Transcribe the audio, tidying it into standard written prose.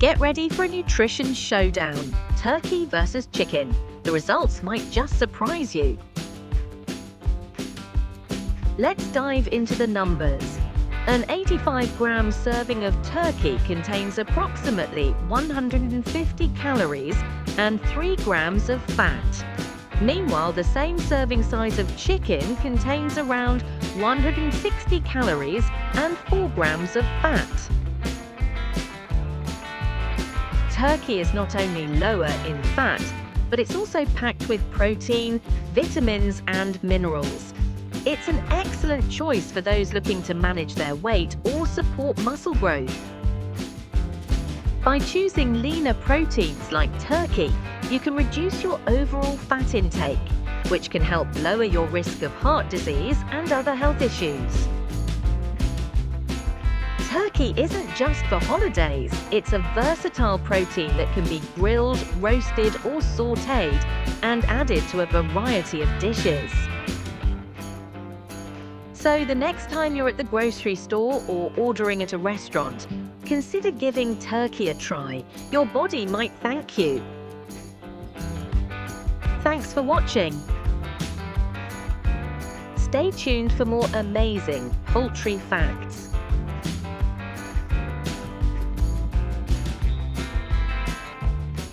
Get ready for a nutrition showdown: turkey versus chicken. The results might just surprise you. Let's dive into the numbers. An 85-gram serving of turkey contains approximately 150 calories and 3 grams of fat. Meanwhile, the same serving size of chicken contains around 160 calories and 4 grams of fat. Turkey is not only lower in fat, but it's also packed with protein, vitamins, and minerals. It's an excellent choice for those looking to manage their weight or support muscle growth. By choosing leaner proteins like turkey, you can reduce your overall fat intake, which can help lower your risk of heart disease and other health issues. Turkey isn't just for holidays. It's a versatile protein that can be grilled, roasted, or sautéed and added to a variety of dishes. So the next time you're at the grocery store or ordering at a restaurant, consider giving turkey a try. Your body might thank you. Thanks for watching. Stay tuned for more amazing poultry facts.